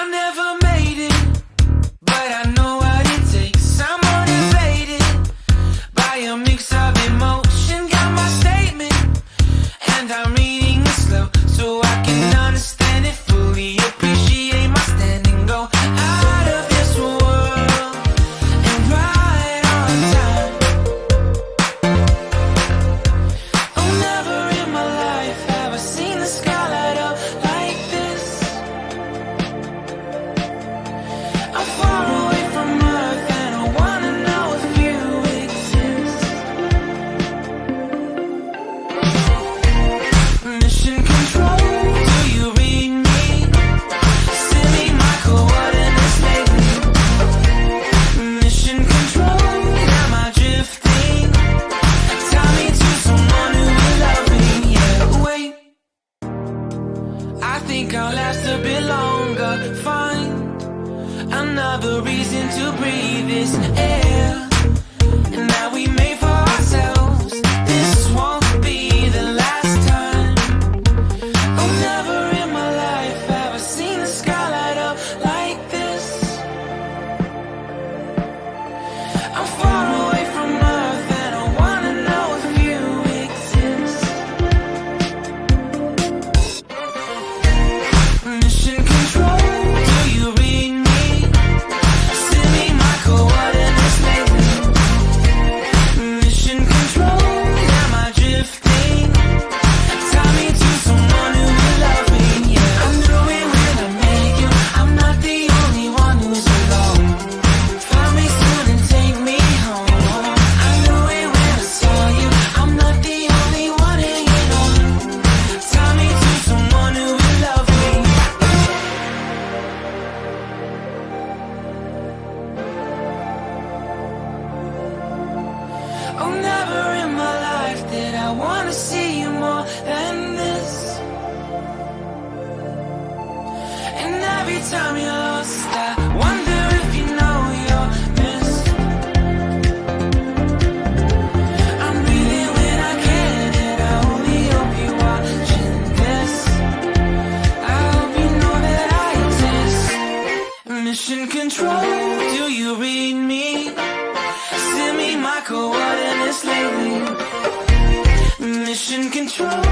I never made it, but I know what it takes. I'm motivated by a mix of emotion. Got my statement, and I'm reading it slow so I can understand it fully. Appreciate my standing, go out of this world and right on time. Oh, never in my life have I seen the sky light up like this. I'm far away from Earth and I wanna know if you exist. Mission control, do you read me? Send me my coordinates lately. Mission control, am I drifting? Tie me to someone who will love me. Yeah, wait, I think I'll last a bit longer. Find another reason to breathe this air, and that we made for ourselves. This won't be the last time. Oh, never in my life have I seen the sky light up like this. I'm far away from Earth and I wanna know if you exist. Mission control, do you read me? Send me my coordinates lately. Mission control, am I drifting? Tie me to someone who will love me. Yeah, I knew it when I met you. I'm not the only one who's alone. Find me soon and take me home. I knew it when I saw you. I'm not the only one hanging on. Tie me to someone who will love me. Oh, never in my life did I wanna see you more than this. And every time you're lost, I wonder if you know you're missed. I'm breathing when I can, and I only hope you're watching this. I hope you know that I exist. Mission control, do you read me? Send me my coordinates lately. Mission control.